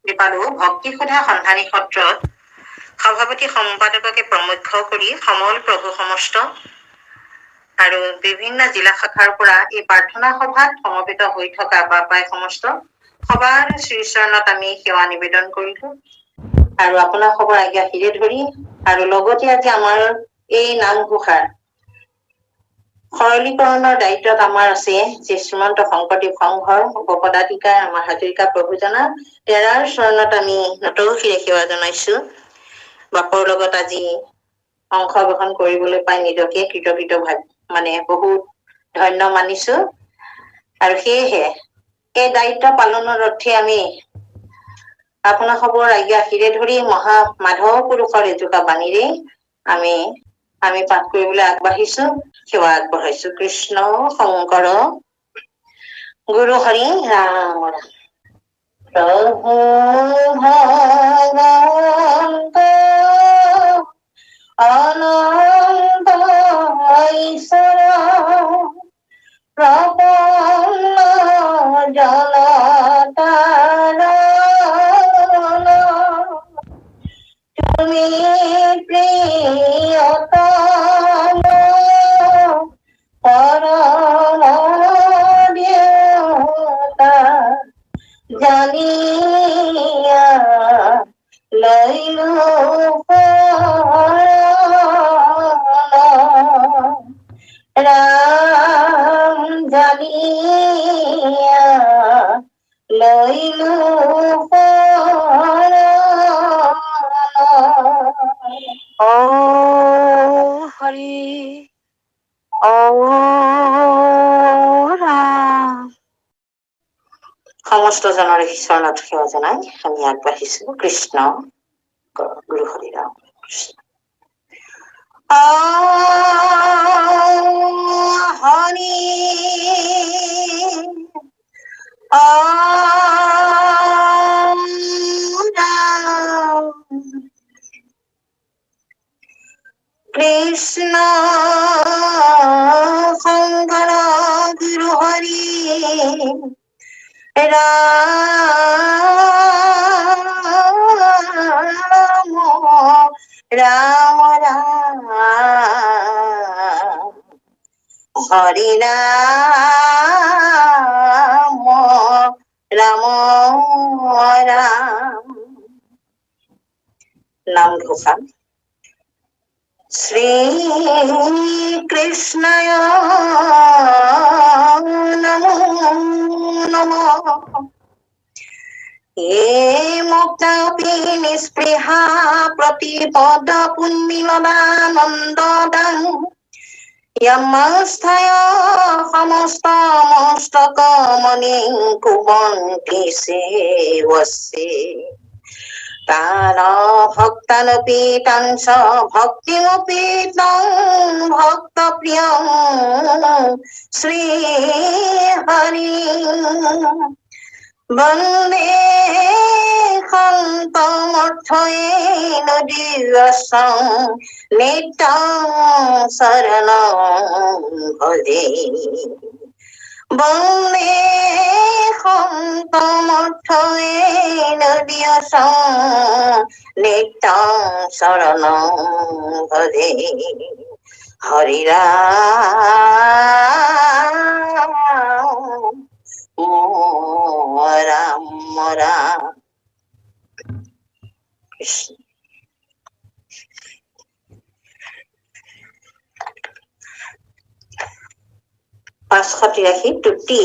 কৃপালু ভক্তি সোধা সন্ধানী সত্ৰত সভাপতি সম্পাদককে প্ৰমুখ্য কৰি সমল প্ৰভু সমস্ত আৰু বিভিন্ন জিলা শাখাৰ পৰা এই প্ৰাৰ্থনা সভাত সমবেত হৈ থকা বাপাই সমস্ত সবাৰ শ্ৰীচৰণত আমি সেৱা নিবেদন কৰিলো আৰু আপোনাৰ খবৰ আজ্ঞা হিৰে ধৰি আৰু লগতে আজি আমাৰ এই নামঘোষাৰ সৰলীকৰণৰ দায়িত্বত আমাৰ আছে যে শ্ৰীমন্ত শংকৰদেৱ সংঘৰ উপপদাধিকাৰ আমাৰ হাজৰিকা প্ৰভুজনা তেৰাৰ চৰণত আমি নতশিৰে সেৱা জনাইছো। বাপৰ লগত আজি অংশগ্ৰহণ কৰিবলৈ পাই নিজকে কৃতকৃত বহুত ধন্য মানিছো আৰু সেয়েহে এই দায়িত্ব পালনৰ অৰ্থে আমি আপোনাৰ খবৰ আজ্ঞা হিৰে ধৰি মহা মাধৱ পুৰুষৰ এজোকা বাণীৰে আমি পাঠ কৰিবলৈ আগবাঢ়িছো, সেৱা আগবঢ়াইছো। কৃষ্ণ শংকৰ গুৰু হৰি ৰাম ৰাম। প্ৰভু ভগৱন্ত অনন্ত ঈশ্বৰ প্ৰপন্ন জনতাৰণ তুমি প্ৰিয়তম পৰম দেৱতা জানিয়া লৈলো ৰাম জানিয়া লৈলো ও হৰি ও ৰাম। সমস্ত জনৰ চৰণত সেৱা জনাই আমি আগবাঢ়িছো। কৃষ্ণ গুৰু হৰি ৰাম কৃষ্ণ। হৰি ৰাম কৃষ্ণ শংকৰ গুৰু হৰি ৰাম ৰাম ৰাম হৰি ৰাম ৰাম ৰাম। নাম ঘোষা শ্ৰী কৃষ্ণয় নমো নমঃ। হে মুক্তাপি নিস্পৃহা প্ৰতিপদ পুণ্যদানন্দদান यमस्थय समस्त मस्तक मणि कुवन्ति सेवसे तान भक्तानपि तांस भक्तिमपि तं भक्तप्रियं श्री हरि वन्दे शान्तमर्थयेन दिव्यसं नित्यं शरणं भजे। वन्दे शान्तमर्थयेन दिव्यसं नित्यं शरणं भजे। हरि राम রাম রাম কৃষ্ণ। 583 তুতি।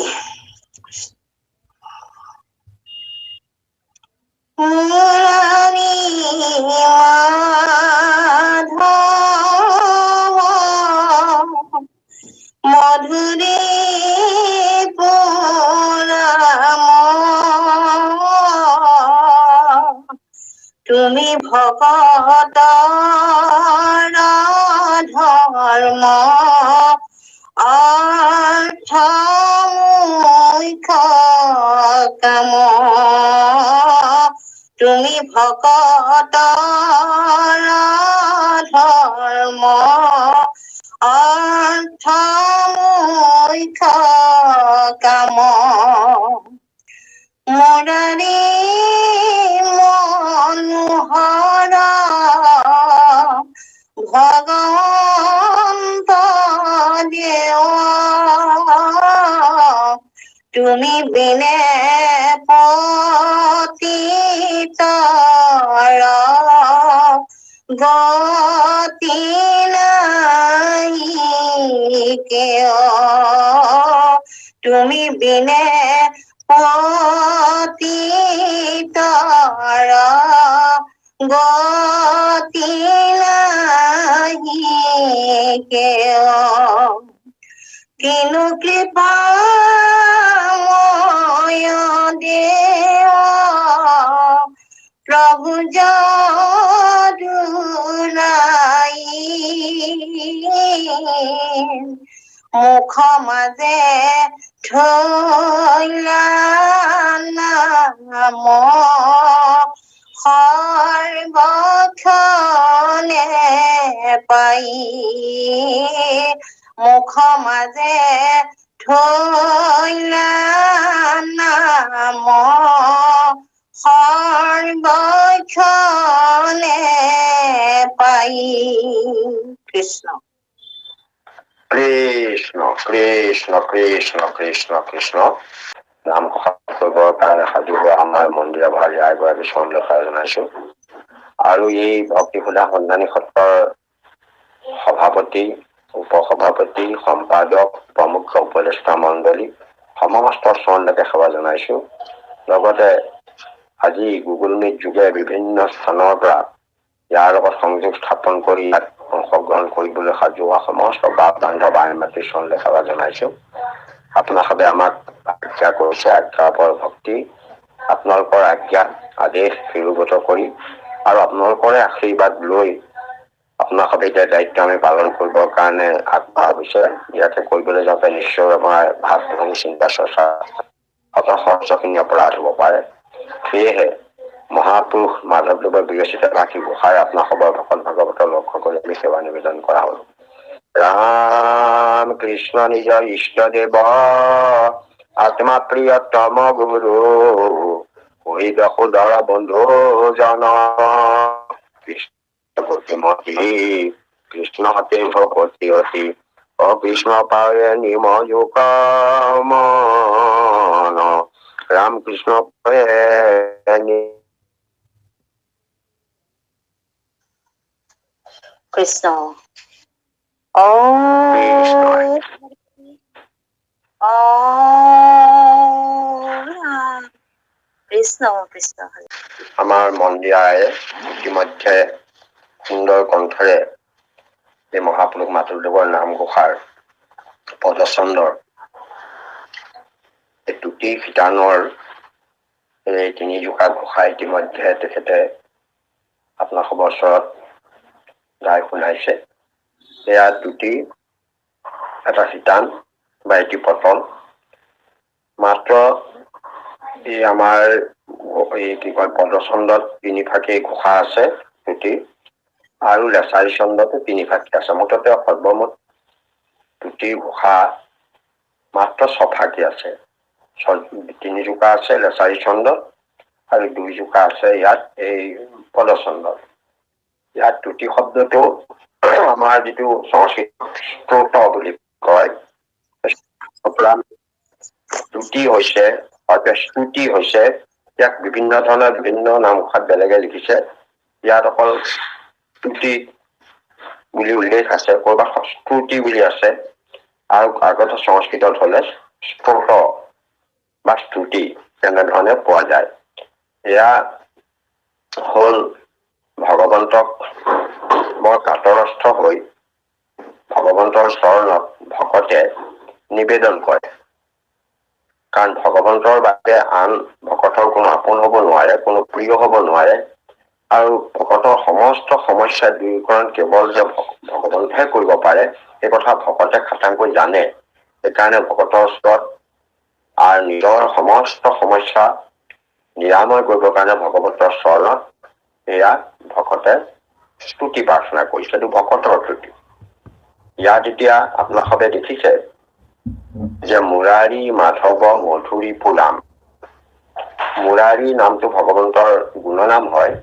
মুরারি মাধব মধুরে তুমি ভকত ধৰ্ম অৰ্থ মুখ্য কাম তুমি ভকত ধৰ্ম অৰ্থ মুখ্য কাম মুৰাৰী মনোহৰ ভগৱন্ত দেৱ তুমি বিনে পতিতৰ গতি নাই কেয় তুমি বিনে পতিতৰ গতি নাই কেয় কিনো কৃপাময় দেৱ প্ৰভু যদুৰাই মুখ মাজে থৈলা নাম সৰ্বক্ষণে পাই মুখ মাজে থৈলা নাম সৰ্বক্ষণে পাই কৃষ্ণ কৃষ্ণ কৃষ্ণ কৃষ্ণ কৃষ্ণ কৃষ্ণ নাম কৰিবৰ কাৰণে সাজু হোৱা আমাৰ মন্দিৰ ভাৰী আইগৰাকী চন্দ্ৰশা জনাইছো আৰু এই ভক্তি সুধা সন্ধানী সত্ৰৰ সভাপতি উপসভাপতি সম্পাদক প্ৰমুখ উপদেষ্টা মণ্ডলী সমস্ত চৰণলৈকে সেৱা জনাইছো লগতে আজি গুগল মিট যোগে বিভিন্ন স্থানৰ পৰা ইয়াৰ লগত সংযোগ স্থাপন কৰি ইয়াত অংশগ্ৰহণ কৰিবলৈ সাজু হোৱা সমস্ত বাপ বান্ধৱ আই মাতৃ চৰণলৈ সেৱা জনাইছো আপোনালোকে আমাক আজ্ঞা কৰিছে আজ্ঞাৰ ওপৰত ভক্তি আপোনালোকৰ আজ্ঞা আদেশ শিৰোগত কৰি আৰু আপোনালোকৰে আশীৰ্বাদ লৈ আপোনালোকে এতিয়া দায়িত্ব আমি পালন কৰিবৰ কাৰণে আগবঢ়া হৈছে ইয়াতে কৰিবলৈ যাওঁতে নিশ্চয় আমাৰ ভাৱ ভংগী চিন্তা চৰ্চা আপোনাৰ খৰচখিনি অপৰাধ হ'ব পাৰে সেয়েহে মহাপুৰুষ মাধৱদেৱৰ বিৰচিত ৰাখি গোসাঁই আপোনাৰ খবৰ ভকত ভাগৱতৰ লক্ষ্য কৰি আমি সেৱা নিবেদন কৰা হ'ল ৰাম কৃষ্ণ নিজ ইষ্টদেৱ আত্মা প্ৰিয়তম গুৰু শহীদ সুদৰ বন্ধু জন কৃষ্ণমতী কৃষ্ণ হতে ভকতি অতি অকৃষ্ণ পাৱে নিমযুক মন ৰাম কৃষ্ণ কৃষ্ণ কৃষ্ণ কৃষ্ণ আমাৰ মন্দিৰাই ইতিমধ্যে সুন্দৰ কণ্ঠৰে এই মহাপুৰুষ মাধৱদেৱৰ নামঘোষাৰ পদচন্দৰ এই তুতি শিতানৰ এই তিনিজোকা ঘোষা ইতিমধ্যে তেখেতে আপোনাৰ ওচৰত গাই শুনাইছে এয়া তুতি এটা শিতান বা এটি পতন মাত্ৰ এই আমাৰ এই কি কয় পদচন্দত তিনিফাকি ঘোষা আছে তুতি আৰু লেচাৰী চন্দতো তিনিফাকি আছে মুঠতে সৰ্বমুঠ তুতি ঘোষা মাত্ৰ ছফাকি আছে তিনিজোকা আছে লেচাৰী চন্দত আৰু দুইজোকা আছে ইয়াত এই পদচন্দত ইয়াত তুতি শব্দটো আমাৰ যিটো সংস্কৃত বুলি কয় তুতি হৈছে স্তুতি হৈছে ইয়াক বিভিন্ন ধৰণৰ বিভিন্ন নামঘোষাত বেলেগে লিখিছে ইয়াত অকল তুতি বুলি উল্লেখ আছে কৰবাত স্তুতি বুলি আছে আৰু আগতে সংস্কৃতত হলে স্ফুট বা স্তুতি তেনেধৰণে পোৱা যায় এয়া হল ভগৱন্তক বৰ কাতৰস্থ হৈ ভগৱন্তৰ চৰণত ভকতে নিবেদন কৰে কাৰণ ভগৱন্তৰ বাবে আন ভকতৰ কোনো আপোন হব নোৱাৰে কোনো প্ৰিয় হব নোৱাৰে আৰু ভকতৰ সমস্ত সমস্যা দূৰীকৰণ কেৱল যে ভগৱন্তহে কৰিব পাৰে এই কথা ভকতে খাটাংকৈ জানে সেইকাৰণে ভকতৰ ওচৰত আৰু নিজৰ সমস্ত সমস্যা নিৰাময় কৰিবৰ কাৰণে ভগৱন্তৰ চৰণত এয়া ভকতে স্তুতি প্ৰাৰ্থনা কৰিছে এইটো ভকতৰ তুতি ইয়াত এতিয়া আপোনালোকে দেখিছে যে মুৰাৰী মাধৱ মধুৰী পুলাম। মুৰাৰী নামটো ভগৱন্তৰ গুণনাম হয়।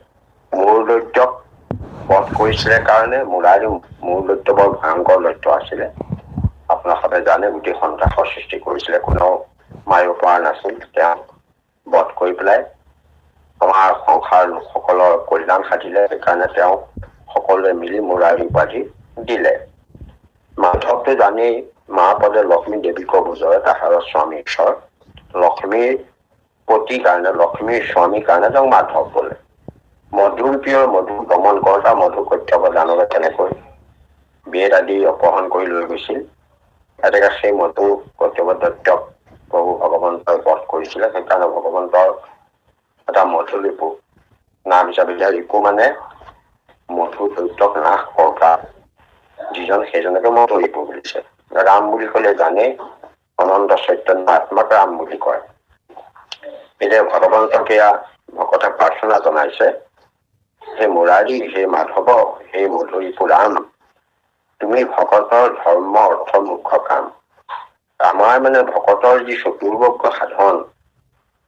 মূৰ দৈত্যক বধ কৰিছিলে কাৰণে মুৰাৰী মূৰ দৈত্য বৰ ভয়ংকৰ দৈত্য আছিলে। আপোনালোকে জানে গোটেই সন্ত্ৰাসৰ সৃষ্টি কৰিছিলে, কোনেও মাৰিব পৰা নাছিল। তেওঁ বধ কৰি পেলাই আমাৰ সংসাৰ লোকসকলৰ কল্যাণ সাধিলে, সেইকাৰণে তেওঁ সকলোৱে মিলি মুৰাৰী উপাধি দিলে। মাধৱটো জানেই মা পদে লক্ষ্মী দেৱীক বুজয়, তাহাৰৰ স্বামী ঈশ্বৰ। লক্ষ্মীৰ পতি কাৰণে, লক্ষ্মীৰ স্বামীৰ কাৰণে তেওঁক মাধৱ বোলে। মধুৰ প্ৰিয় মধু দমন কৰোঁতা মধু কশ্যপ দানৱে তেনেকৈ বেদ আদি অপহৰণ কৰি লৈ গৈছিল। গতিকে সেই মধু কশ্যপ দৈত্যক প্ৰভু ভগৱন্তই বধ কৰিছিলে। সেইকাৰণে ভগৱন্তৰ এটা মধু ৰিপু নাম হিচাপে দিয়া। ৰিপু মানে মধু দৈত্যক নাশ কৰোঁতা যিজন, সেইজনকে মধু ৰিপু বুলিছে। ৰাম বুলি কলে জানেই অনন্ত চৈতন্য আত্মাক ৰাম বুলি কয়। এতিয়া ভগৱন্তক এয়া ভকতে প্ৰাৰ্থনা জনাইছে, হে মুৰাৰী, হে মাধৱ, হে মধুৰী পুৰাণ, তুমি ভকতৰ ধৰ্ম অৰ্থ মুখ্য কাম। আমাৰ মানে ভকতৰ যি চতুৰ্বৰ্গ সাধন,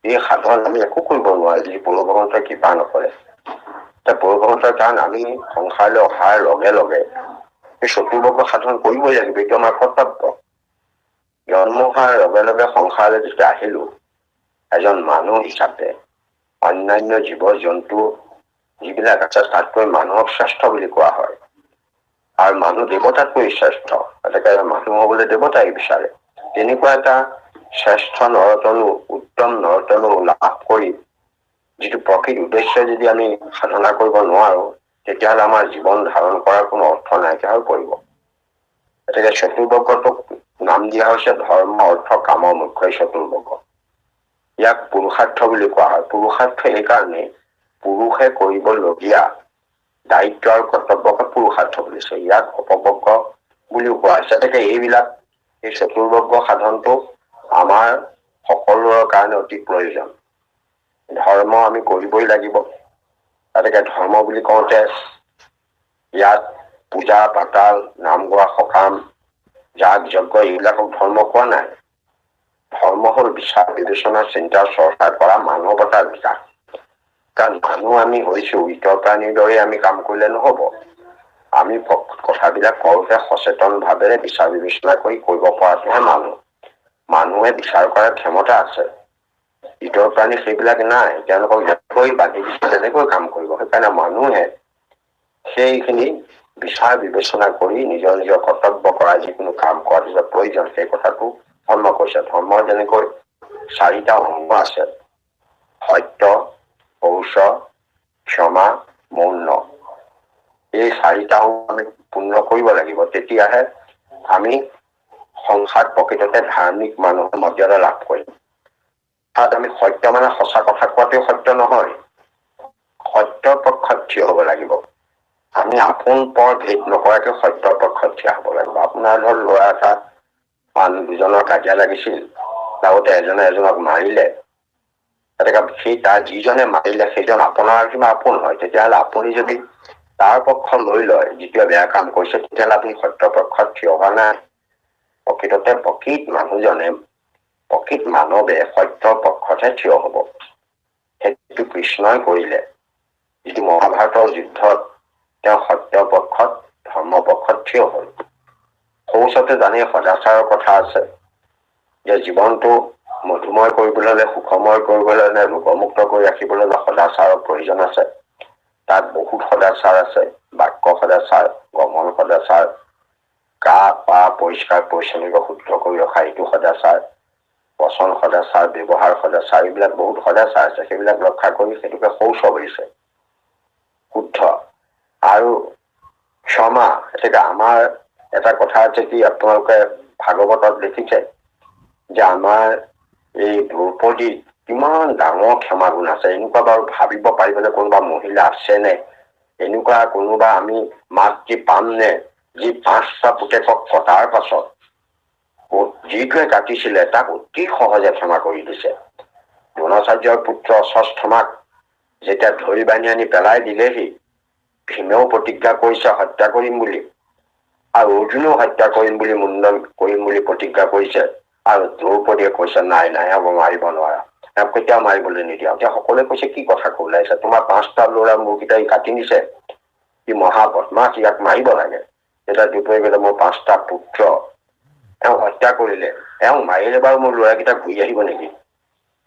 এই সাধন আমি একো কৰিব নোৱাৰো যদি প্ৰভু ভগৱন্তই কৃপা নকৰে। প্ৰভু ভগৱন্তৰ কাৰণ আমি সংসাৰলৈ অহাৰ লগে লগে এই চতুৰ্বৰ্গ সাধন কৰিবই লাগিব, এইটো আমাৰ কৰ্তব্য। জন্ম হোৱাৰ লগে লগে সংসাৰলৈ যেতিয়া আহিলো এজন মানুহ হিচাপে, অন্যান্য জীৱ জন্তু যিবিলাক আছে তাতকৈ মানুহক শ্ৰেষ্ঠ বুলি কোৱা হয়। আৰু মানুহ দেৱতাতকৈ শ্ৰেষ্ঠ, গতিকে মানুহ হবলৈ দেৱতাই বিচাৰে। তেনেকুৱা এটা শ্ৰেষ্ঠ নৰতনু, উত্তম নৰতনু লাভ কৰি যিটো প্ৰকৃত উদ্দেশ্য যদি আমি সাধনা কৰিব নোৱাৰো, তেতিয়াহ'লে আমাৰ জীৱন ধাৰণ কৰাৰ কোনো অৰ্থ নাইকিয়া হৈ পৰিব। গতিকে চতুৰ্বৰ্গটোক নাম দিয়া হৈছে ধৰ্ম অৰ্থ কামৰ মুখ্য চতুৰ্বৰ্গ। ইয়াক পুৰুষাৰ্থ বুলি কোৱা হয়। পুৰুষাৰ্থ এইকাৰণে পুৰুষে কৰিবলগীয়া দায়িত্ব আৰু কৰ্তব্যকে পুৰুষাৰ্থ বুলিছে। ইয়াক অপবৰ্গ বুলিও কোৱা হৈছে। গতিকে এইবিলাক, এই চতুৰ্বৰ্গ সাধনটো আমাৰ সকলোৰে কাৰণে অতি প্ৰয়োজন। ধৰ্ম আমি কৰিবই লাগিব। গতিকে ধৰ্ম বুলি কওঁতে ইয়াত পূজা পাতাল, নাম গোৱা, সকাম, যাগ যজ্ঞ এইবিলাকক ধৰ্ম কোৱা নাই। ধৰ্ম হল বিচাৰ বিবেচনা চিন্তা চৰ্চা কৰা মানৱতাৰ বিকাশ। কাৰণ মানুহ আমি হৈছো, ইতৰ প্ৰাণীৰ দৰে আমি কাম কৰিলে নহব। আমি কথাবিলাক কৰোঁতে সচেতন ভাৱেৰে বিচাৰ বিবেচনা কৰি কৰিব পৰাটোহে মানুহ। মানুহে বিচাৰ কৰাৰ ক্ষমতা আছে, ইতৰ প্ৰাণী সেইবিলাক নাই। তেওঁলোকক যেনেকৈ বান্ধি দিছে তেনেকৈ কাম কৰিব। সেইকাৰণে মানুহে সেইখিনি বিচাৰ বিবেচনা কৰি নিজৰ নিজৰ কৰ্তব্য কৰা, যিকোনো কাম কৰাটো যে প্ৰয়োজন, সেই কথাটো ধৰ্ম কৈছে। ধৰ্মৰ যেনেকৈ 4টা অংগ আছে, সত্য, শৌচ, ক্ষমা, মৌন। এই 4টা অংগ আমি পূৰ্ণ কৰিব লাগিব, তেতিয়াহে আমি সংসাৰ প্ৰকৃততে ধাৰ্মিক মানুহৰ মৰ্যাদা লাভ কৰিম। তাত আমি সত্য মানে সঁচা কথা কোৱাটোৱে সত্য নহয়, সত্যৰ পক্ষত থিয় হব লাগিব। আমি আপোন পৰ ভেদ নকৰাকে সত্যৰ পক্ষত থিয় হব লাগিব। আপোনাৰ ধৰ ল'ৰা এটা মানুহ দুজনৰ কাজিয়া লাগিছিল, লগতে এজনে এজনক মাৰিলে, গতিকে সেই তাৰ যিজনে মাৰিলে সেইজন আপোনাৰ কিবা আপোন হয়। তেতিয়াহ'লে আপুনি যদি তাৰ পক্ষ লৈ লয়, যিটোৱে বেয়া কাম কৰিছে, তেতিয়াহ'লে আপুনি সত্যৰ পক্ষত থিয় হোৱা নাই। প্ৰকৃততে প্ৰকৃত মানুহজনে, প্ৰকৃত মানৱে সত্যৰ পক্ষতহে থিয় হব। সেইটো কৃষ্ণই কৰিলে। যিটো মহাভাৰতৰ যুদ্ধত তেওঁ সত্যৰ পক্ষত, ধৰ্ম পক্ষত থিয় হল। শৌচতে জানেই সদাচাৰৰ কথা আছে, যে জীৱনটো মধুময় কৰিবলৈ হলে, সুখময় কৰিবলৈ হলে, ৰোগমুক্ত কৰি ৰাখিবলৈ হলে সদাচাৰৰ প্ৰয়োজন আছে। তাত বহুত সদাচাৰ আছে। বাক্য সদাচাৰ, গমন সদাচাৰ, গা পা পৰিষ্কাৰ পৰিচ্ছন্ন শুদ্ধ কৰি ৰখা এইটো সদাচাৰ, বচন সদাচাৰ, ব্যৱহাৰ সদাচাৰ, এইবিলাক বহুত সদাচাৰ আছে। সেইবিলাক ৰক্ষা কৰি সেইটোকে শৌচ বুলিছে, শুদ্ধ। আৰু ক্ষমা, এতিয়া আমাৰ এটা কথা আছে কি, আপোনালোকে ভাগৱতত দেখিছে যে আমাৰ এই দ্ৰৌপদীত কিমান ডাঙৰ ক্ষমা গুণ আছে। এনেকুৱা বাৰু ভাবিব পাৰিবনে কোনোবা মহিলা আছে নে, এনেকুৱা কোনোবা আমি মাতৃ পাম নে, যি 5টা পুতেকক কটাৰ পাছত যিটোৱে কাটিছিলে তাক অতি সহজে ক্ষমা কৰি দিছে। দ্ৰোণাচাৰ্যৰ পুত্ৰ অশ্বত্থামাক যেতিয়া ধৰি বান্ধি আনি পেলাই দিলেহি, ভীমেও প্ৰতিজ্ঞা কৰিছে হত্যা কৰিম বুলি, আৰু অৰ্জুনেও হত্যা কৰিম বুলি মুণ্ডন কৰিম বুলি প্ৰতিজ্ঞা কৰিছে। আৰু দ্ৰৌপদীয়ে কৈছে নাই নাই হ'ব মাৰিব নোৱাৰা, তেওঁক কেতিয়াও মাৰিবলৈ নিদিয়া। এতিয়া সকলোৱে কৈছে কি কথা ওলাইছে, তোমাৰ 5টা ল'ৰা মূৰকেইটাই কাটি নিছে, কি মহা বদমাছ, ইয়াক মাৰিব লাগে। তেতিয়া দ্ৰৌপদীয়ে কৈছে মোৰ 5টা পুত্ৰ এওঁ হত্যা কৰিলে, এওঁ মাৰিলে বাৰু মোৰ ল'ৰাকেইটা ঘূৰি আহিব নেকি?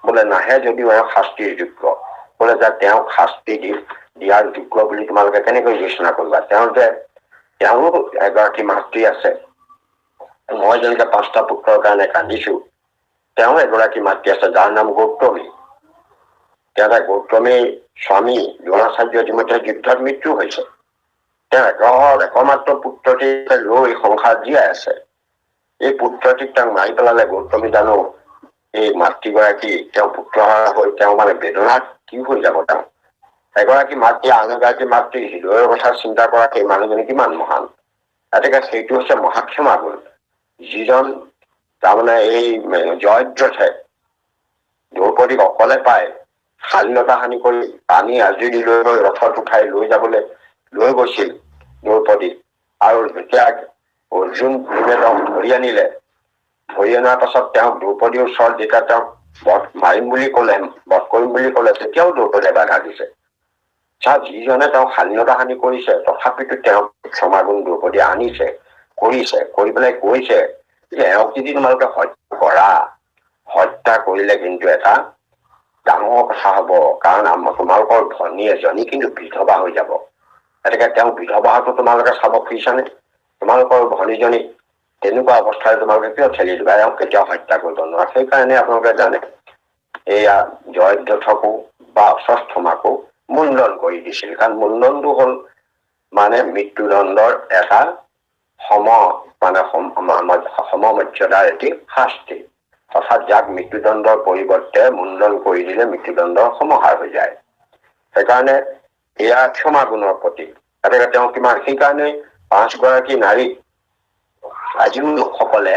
বোলে নাহে যদিও এওঁ শাস্তিৰ যোগ্য। বোলে যে তেওঁক শাস্তি দিয়াৰ যোগ্য বুলি তোমালোকে কেনেকৈ বিবেচনা কৰিবা? তেওঁৰো এগৰাকী মাতৃ আছে, মই যেনেকে 5টা পুত্ৰৰ কাৰণে কান্দিছো, তেওঁ এগৰাকী মাতৃ আছে যাৰ নাম গৌতমী। তেওঁ গৌতমীৰ স্বামী দ্ৰোণাচাৰ্য ইতিমধ্যে যুদ্ধত মৃত্যু হৈছে। তেওঁ একমাত্ৰ পুত্ৰটি লৈ সংসাৰ জীয়াই আছে। এই পুত্ৰটিক তেওঁক মাৰি পেলালে গৌতমী জানো এই মাতৃগৰাকী তেওঁ পুত্ৰহাৰা হৈ তেওঁ মানে বেদনাত কি হৈ যাব? তেওঁ এগৰাকী মাতৃ আন এগৰাকী মাতৃ হৃদয়ৰ কথা চিন্তা কৰা সেই মানুহজনী কিমান মহান। গতিকে সেইটো হৈছে মহাক্ষমা গুণ। যিজন তাৰমানে এই জয়দ্ৰথে দ্ৰৌপদীক অকলে পায় শালীনতা হানি কৰি পানী আজুৰি লৈ গৈ ৰথত উঠাই লৈ যাবলৈ লৈ গৈছিল দ্ৰৌপদীক। আৰু যেতিয়া অৰ্জুন তেওঁক ধৰি আনিলে, ধৰি অনাৰ পাছত তেওঁক দ্ৰৌপদীৰ ওচৰত যেতিয়া তেওঁক বধ মাৰিম বুলি ক'লে, বধ কৰিম বুলি ক'লে, তেতিয়াও দ্ৰৌপদীয়ে বাধা দিছে। যিজনে তেওঁক শালীনতা হানি কৰিছে তথাপিতো তেওঁক ক্ষমাগুণ দ্ৰৌপদীয়ে আনিছে, কৰিছে, কৰি পেলাই কৈছে যে এওঁক যদি তোমালোকে হত্যা কৰা, হত্যা কৰিলে কিন্তু এটা ডাঙৰ কথা হব, কাৰণ তোমালোকৰ ভনী এজনী কিন্তু বিধৱা হৈ যাব। গতিকে তেওঁ বিধৱা হোৱাটো তোমালোকে চাব খুজিছানে? তোমালোকৰ ভনীজনী তেনেকুৱা অৱস্থাৰে তোমালোকে কিয় ঠেলি দিবা? এওঁক কেতিয়াও হত্যা কৰিব নোৱাৰা। সেইকাৰণে আপোনালোকে জানে এয়া জয়দ্ৰথকো বা অশ্বত্থামাকো মুণ্ডন কৰি দিছিল। কাৰণ মুণ্ডনটো হল মানে মৃত্যুদণ্ডৰ এটা সমমৰ্যাদাৰ এটি শাস্তি, অৰ্থাৎ যাক মৃত্যুদণ্ডৰ পৰিৱৰ্তে মুণ্ডন কৰি দিলে মৃত্যুদণ্ডৰ সমাহাৰ হৈ যায়। সেইকাৰণে এয়া ক্ষমা গুণৰ প্ৰতীক। গতিকে তেওঁ কিমান, সেইকাৰণে 5গৰাকী নাৰীক আজিও লোকসকলে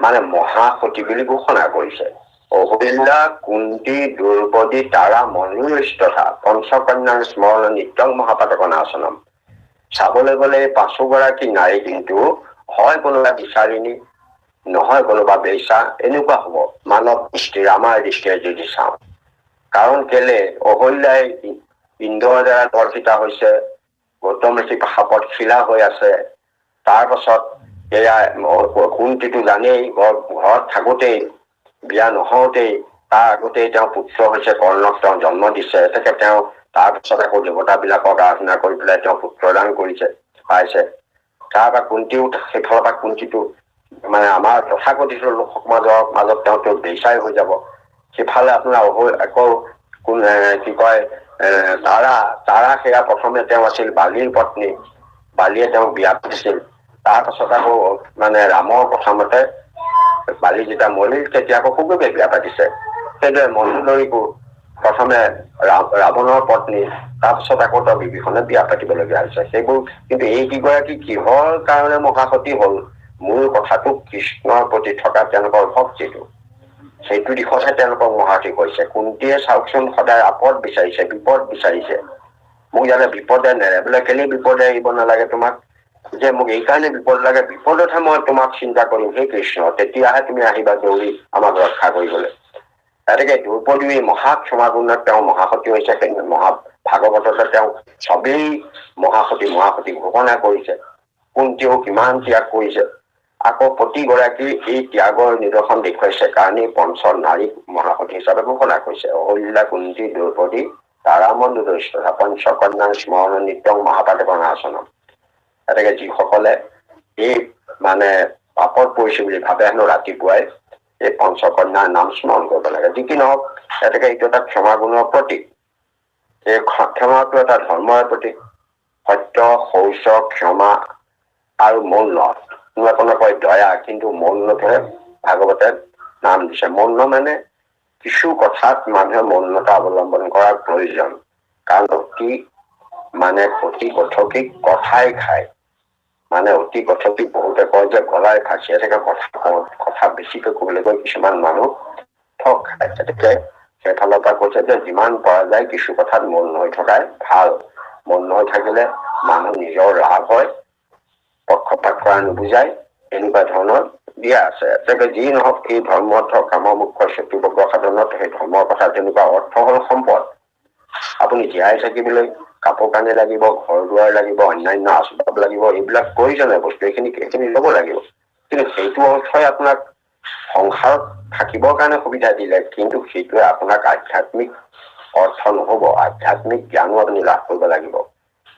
মানে মহাসতী বুলি ঘোষণা কৰিছে। অহল্যা, কুন্তী, দ্ৰৌপদী, তাৰা, মনুষ্ঠ তথা পঞ্চকন্যাৰ স্মৰণ নিত্যং মহাপাতকনাশনম। চাবলৈ গলে 5গৰাকী নাৰী কিন্তু হয় কোনোবা বিচাৰিণী, নহয় কোনোবা বেচা, এনেকুৱা হব মানৱ দৃষ্টিৰে, আমাৰ দৃষ্টিৰে যদি চাওঁ। কাৰণ কেলে অহল্যাই ইন্দ্ৰৰ দ্বাৰা ধৰ্ষিতা হৈছে, গৌতম ঋষি সাপত শিলা হৈ আছে। তাৰ পাছত এয়া কুন্তীটো জানেই ঘৰত থাকোতেই, বিয়া নহওঁতেই তাৰ আগতেই তেওঁ পুত্ৰ হৈছে কৰ্ণক তেওঁ জন্ম দিছে। তেখেত তেওঁ তাৰ পিছত আকৌ দেৱতাবিলাকক আৰাধনা কৰি পেলাই তেওঁ পুত্ৰদান কৰিছে, পাইছে। তাৰপৰা কুন্তীও সেইফালৰ পৰা কুন্তীটো মানে আমাৰ তথাকথিত লোক মাজত তেওঁতো বেচাই হৈ যাব। সিফালে আপোনাৰ আকৌ কি কয় তাৰা সেয়া প্ৰথমে তেওঁ আছিল বালিৰ পত্নী, বালিয়ে তেওঁক বিয়া পাতিছিল। তাৰ পাছত আকৌ মানে ৰামৰ প্ৰথমতে বালি যেতিয়া মৰিল তেতিয়া আকৌ সুগোকে বিয়া পাতিছে। সেইদৰে মণ্ডোদৰীকো প্ৰথমে ৰাৱণৰ পত্নী, তাৰপিছত আকৌ তেওঁ বিভীষণে বিয়া পাতিবলগীয়া হৈছে। সেইবোৰ কিন্তু এই কেইগৰাকী কিহৰ কাৰণে মহাসতী হল? মূল কথাটো কৃষ্ণৰ প্ৰতি থকা তেওঁলোকৰ ভক্তিটো, সেইটো দিশতহে তেওঁলোকক মহাসতী কৈছে। কুন্তীয়ে চাওকচোন সদায় আপদ বিচাৰিছে, বিপদ বিচাৰিছে। মোক যাতে বিপদে নেৰে, বোলে কেলে বিপদে এৰিব নালাগে তোমাক? যে মোক এই কাৰণে বিপদ লাগে, বিপদতহে মই তোমাক চিন্তা কৰিম হে কৃষ্ণ, তেতিয়াহে তুমি আহিবা দৌৰি আমাক ৰক্ষা কৰিবলৈ। গতিকে দ্ৰৌপদী মহাক্ষমাগুণত তেওঁ মহাসতী হৈছে। সেই ভাগৱততে তেওঁ চবেই মহাসতী ঘোষণা কৰিছে। কুন্তীয়েও কিমান ত্যাগ কৰিছে, আকৌ প্ৰতিগৰাকী এই ত্যাগৰ নিদৰ্শন দেখুৱাইছে কাৰণেই পঞ্চ নাৰীক মহাসতী হিচাপে ঘোষণা কৰিছে। অহল্যা, কুন্তী, দ্ৰৌপদী, তাৰা, মণ্ডোদৰী তথা পঞ্চকন্যাৰ স্মৰণ নিত্যং মহাপাতকনাশনম। গতিকে যিসকলে এই মানে পাপত পৰিছে বুলি ভাবে হেনো ৰাতিপুৱাই এই পঞ্চকন্যাৰ নাম স্মৰণ কৰিব লাগে। যি কি নহওক, গতিকে এইটো এটা ক্ষমাগুণৰ প্ৰতীক। এই ক্ষমাটো এটা ধৰ্মৰ প্ৰতীক। সত্য, শৌচ, ক্ষমা আৰু মৌন, কোনোবা কয় দয়া, কিন্তু মৌনতহে ভাগৱতে নাম দিছে। মৌন মানে কিছু কথাত মানুহে মৌনতা অৱলম্বন কৰাৰ প্ৰয়োজন। কাৰণ অতি কথকিক কথাই খায়, মানে অতি কথকিক বহুতে কয় যে গলাই ফাঁচি থাকে, কথা বেছিকৈ কবলৈ গৈ কিছুমান মানুহ ঠগ খায়। গতিকে সেইফালৰ পৰা কৈছে যে যিমান পৰা যায় কিছু কথাত মৌন হৈ থকাই ভাল। মৌন হৈ থাকিলে মানুহ নিজৰ লাভ হয়, পক্ষপাত কৰা নুবুজায়, এনেকুৱা ধৰণৰ দিয়া আছে। যি নহওক এই ধৰ্ম অৰ্থ কাম মুখ্য চতুৰ্বৰ্গ সাধনত সেই ধৰ্মৰ কথা যেনেকুৱা অৰ্থ হল সম্পদ। আপুনি জীয়াই থাকিবলৈ কাপোৰ কানি লাগিব, ঘৰ দুৱাৰ লাগিব, অন্যান্য আচবাব লাগিব, এইবিলাক প্ৰয়োজনীয় বস্তু, এইখিনি ল'ব লাগিব। কিন্তু সেইটো অৰ্থই আপোনাক সংসাৰত থাকিবৰ কাৰণে সুবিধা দিলে, কিন্তু সেইটোৱে আপোনাক আধ্যাত্মিক অৰ্থ নহব। আধ্যাত্মিক জ্ঞানো আপুনি লাভ কৰিব লাগিব,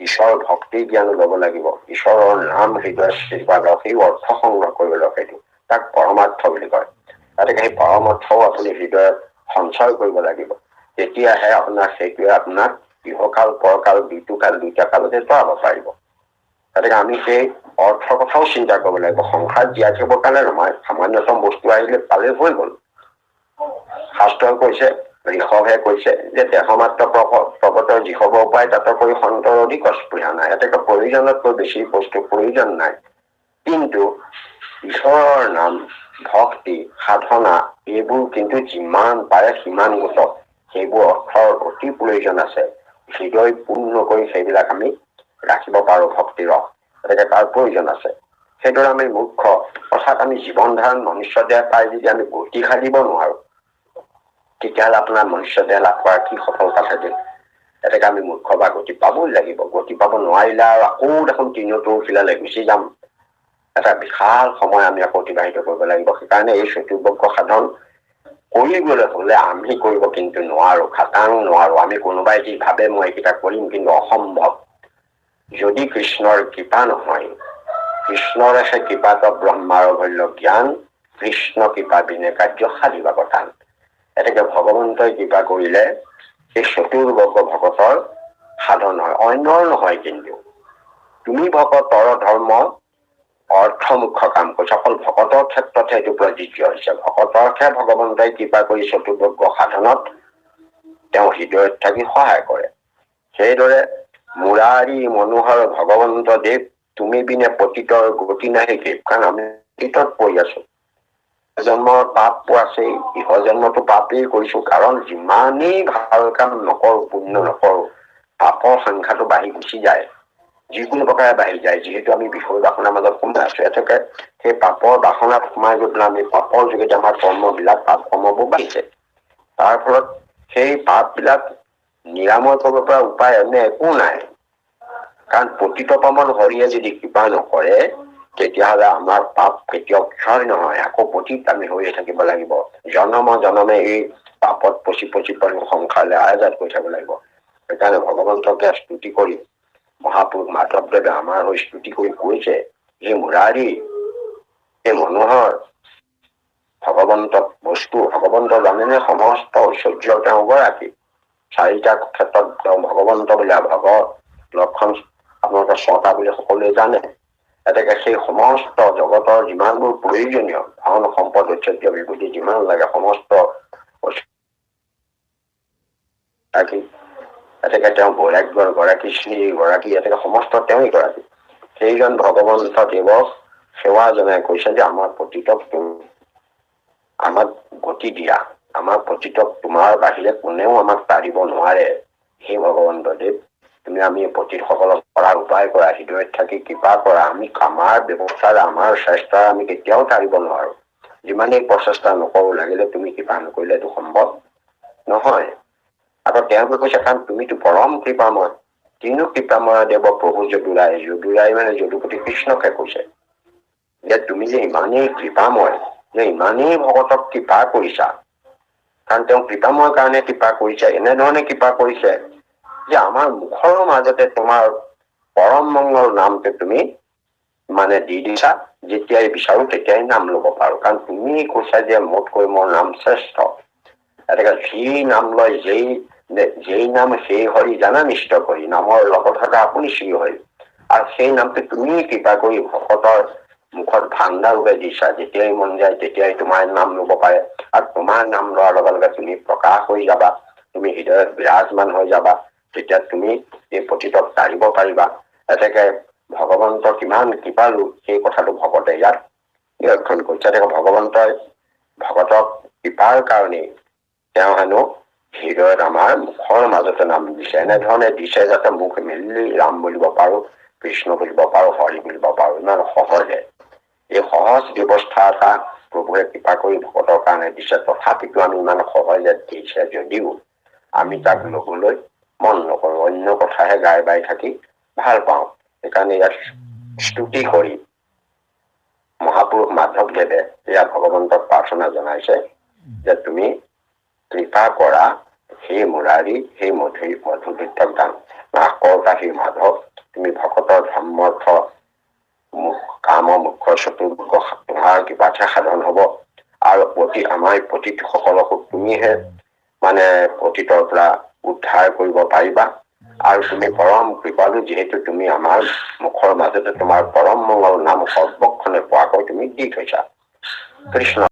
ঈশ্বৰৰ ভক্তিৰ জ্ঞানো ল'ব লাগিব, ঈশ্বৰৰ নাম হৃদয় সেই অৰ্থ সংগ্ৰহ কৰিবলৈ, সেইটো তাক পৰমাৰ্থ বুলি কয়। গতিকে সেই পৰমাৰ্থও আপুনি হৃদয়ত সঞ্চয় কৰিব লাগিব, তেতিয়াহে সেইটোৱে আপোনাক ইহকাল পৰকাল দুইটা কালতে পাব পাৰিব। গতিকে আমি সেই অৰ্থৰ কথাও চিন্তা কৰিব লাগিব। সংসাৰ জীয়াই থাকিবৰ কাৰণে নহয়, সামান্যতম বস্তু আহিলে পালে হৈ গল। শাস্ত্ৰই কৈছে, ঋষভে কৈছে যে দেহ মাত্ৰ প্ৰগতৰ যিষৱ উপায় তাতকৈ সন্তৰ অধিক অস্পৃহা নাই। এতেকে প্ৰয়োজনতকৈ বেছি বস্তু প্ৰয়োজন নাই, কিন্তু ঈশ্বৰৰ নাম, ভক্তি, সাধনা এইবোৰ কিন্তু যিমান পাৰে সিমান গোটক, সেইবোৰ অৰ্থৰ অতি প্ৰয়োজন আছে। হৃদয় পূৰ্ণ কৰি সেইবিলাক আমি ৰাখিব পাৰো ভক্তি ৰস, গতিকে তাৰ প্ৰয়োজন আছে। সেইদৰে আমি মুখ্য অৰ্থাৎ আমি জীৱন ধাৰণ মনুষ্য দেহ পাই যদি আমি গতি সাধিব নোৱাৰো, তেতিয়াহ'লে আপোনাৰ মনুষ্য দেহ লাভ কৰাৰ কি সফলতা থাকে? গতিকে আমি মুখ্য বা গতি পাবই লাগিব। গতি পাব নোৱাৰিলে আৰু আকৌ দেখোন তিনিওটো খিলালে গুচি যাম। এটা বিশাল সময় আমি আকৌ অতিবাহিত কৰিব লাগিব। সেইকাৰণে এই চতুৰ্বৰ্গ সাধন কৰিবলৈ হলে আমি কৰিব কিন্তু নোৱাৰো, খাটাং নোৱাৰো। আমি কোনোবাই যি ভাবে মই এইকেইটা কৰিম, কিন্তু অসম্ভৱ। যদি কৃষ্ণৰ কৃপা নহয়, কৃষ্ণৰেহে কৃপাত ব্ৰহ্মাৰ ভল্য জ্ঞান, কৃষ্ণ কৃপা বিনে কাৰ্য সাধিব টান। এতেকে ভগৱন্তই কৃপা কৰিলে এই চতুৰ্বৰ্গ ভকতৰ সাধন হয়, অন্যৰ নহয়। কিন্তু তুমি ভকতৰ ধৰ্ম অৰ্থ মুখ্য কাম কৰিছে, অকল ভকতৰ ক্ষেত্ৰতহে এইটো প্ৰযোজ্য হৈছে। ভকতৰহে ভগৱন্তই কৃপা কৰি চতুৰ্বৰ্গ সাধনত তেওঁ হৃদয়ত থাকি সহায় কৰে। সেইদৰে মুৰাৰী মনোহৰ ভগৱন্ত দেৱ, তুমি বিনে পতিতৰ গতি নাহি দেৱ। কাৰণ আমি পতিতত পৰি আছো, জন্মৰ পাপটো আছেই, ইহ জন্মতো পাপেই কৰিছো। কাৰণ যিমানেই ভাল কাম নকৰো, পুণ্য নকৰো, পাপৰ সংখ্যাটো বাঢ়ি গুচি যায়, যিকোনো প্ৰকাৰে বাঢ়ি যায়। যিহেতু আমি বিষয় বাসনাৰ মাজত সোমাই আছো, এতেকে সেই পাপৰ বাসনাত সোমাই গৈ পেলাই আমি পাপৰ যোগেদি আমাৰ কৰ্মবিলাক পাপ কৰ্মবোৰ বাঢ়িছে। তাৰ ফলত সেই পাপ বিলাক নিৰাময় কৰিব পৰা উপায় অন্য একো নাই। কাৰণ পতিত পাৱন হৰিয়ে যদি কৃপা নকৰে, তেতিয়াহ'লে আমাৰ পাপ কেতিয়াও ক্ষয় নহয়, আকৌ পতিত আমি হৈয়ে থাকিব লাগিব। জনম জনমে এই পাপত পচি সংসাৰলৈ আয়াত কৰি থাকিব লাগিব। সেইকাৰণে ভগৱন্তকে স্তুতি কৰি মহাপুৰুষ মাধৱদেৱে আমাৰ হৈ স্তুতি কৰি কৈছে, এই মুৰাৰী, এই মনোহৰ ভগৱন্ত বস্তু, ভগৱন্ত জানেনে সমস্ত ঐশ্বৰ্য তেওঁ গৰাকী। চাৰিটা ক্ষেত্ৰত তেওঁ ভগৱন্ত বুলি, ভগ লক্ষণ আপোনালোকে 6টা বুলি সকলোৱে জানে। এতেকে সেই সমস্ত জগতৰ যিমানবোৰ প্ৰয়োজনীয় ধন সম্পদ ঐশ্বৰ্য বিভূতি যিমান লাগে সমস্ত এতেকে তেওঁ বৈৰাগ্যৰ গৰাকী, শ্ৰী গৰাকী, এতেকে সমস্ত তেওঁই গৰাকী। সেইজন ভগৱন্ত দেৱক সেৱা জনাই কৈছে যে আমাৰ পতিতক আমাক গতি দিয়া, আমাৰ পতিতক তোমাৰ বাহিৰে কোনেও আমাক তাৰিব নোৱাৰে। সেই ভগৱন্ত দেৱ, তুমি আমি পতিত সকলক কৰাৰ উপায় কৰা, হৃদয়ত থাকি কৃপা কৰা। আমি আমাৰ ব্যৱস্থাৰে, আমাৰ চেষ্টাৰে আমি কেতিয়াও তাৰিব নোৱাৰো। যিমানেই প্ৰচেষ্টা নকৰো, লাগিলে তুমি কৃপা নকৰিলে এইটো সম্ভৱ নহয়। আকৌ তেওঁলোকে কৈছে, কাৰণ তুমিতো পৰম কৃপাময়। কিনো কৃপাময় দেৱ প্ৰভু যদুৰাই, যদুৰাই মানে যদুপতি কৃষ্ণকে কৈছে যে তুমি যে ইমানেই কৃপাময়, যে ইমানেই ভকতক কৃপা কৰিছা। কাৰণ তেওঁ কৃপাময় কাৰণে কৃপা কৰিছে, এনেধৰণে কৃপা কৰিছে যে আমাৰ মুখৰ মাজতে তোমাৰ পৰম মংগল নামটো তুমি মানে দি দিছা। যেতিয়াই বিচাৰো তেতিয়াই নাম লব পাৰো, কাৰণ তুমি কৈছা যে মোতকৈ মোৰ নাম শ্ৰেষ্ঠ। এতেকে যি নাম লয়, যেই নাম সেই হৰি জানা নিষ্ঠ কৰি, নামৰ লগত থকা আপুনি শ্ৰী হৰি। আৰু সেই নামটো তুমি কৃপা কৰি ভকতৰ মুখত ভাণ্ডাৰ ৰূপে দিছা। যেতিয়াই মন যায় তেতিয়াই তোমাৰ নাম লব পাৰে, আৰু তোমাৰ নাম লোৱাৰ লগে লগে তুমি প্ৰকাশ হৈ যাবা, তুমি হৃদয়ত বিৰাজমান হৈ যাবা। তেতিয়া তুমি এই পতিতক তাৰিব পাৰিবা। এতেকে ভগৱন্ত কিমান কৃপালু সেই কথাটো ভকতে ইয়াত নিৰীক্ষণ কৰিছে। এতেকে ভগৱন্তই ভকতক কৃপাৰ কাৰণেই তেওঁ হেনো হৃদয়ত আমাৰ মুখৰ মাজতে নাম দিছে। এনেধৰণে দিছে যাতে মুখ মেলি ৰাম বুলিব পাৰো, কৃষ্ণ বুলিব পাৰো, হৰি বুলিব পাৰো, ইমান সহজে। এই সহজ ব্যৱস্থা এটা প্ৰভুৱে কৃপা কৰি ভকতৰ কাৰণে দিছে, তথাপিতো আমি ইমান সহজে দিছে যদিও আমি তাক ল'বলৈ মন নকৰো, অন্য কথাহে গাই বাই থাকি ভাল পাওঁ। সেইকাৰণে ইয়াত স্তুতি কৰি মহাপুৰুষ মাধৱদেৱে ইয়াত ভগৱন্তক প্ৰাৰ্থনা জনাইছে যে তুমি কৃপা কৰা সেই মুৰাৰী, সেই মধুবিত্তক দান নাশ কৰোতা সেই মাধৱ, তুমি ভকতৰ ধৰ্মৰ্থ কাম মুখ্য চতুৰ্ভুজ তোমাৰ কিবাহে সাধন হব। আৰু আমাৰ পতিতসকলকো তুমিহে পতিতৰ পৰা উদ্ধাৰ কৰিব পাৰিবা। আৰু তুমি পৰম কৃপালু, যিহেতু তুমি আমাৰ মুখৰ মাজতে তোমাৰ পৰম মংগল নাম সৰ্বক্ষণে পোৱাকৈ তুমি দি থৈছা। কৃষ্ণ।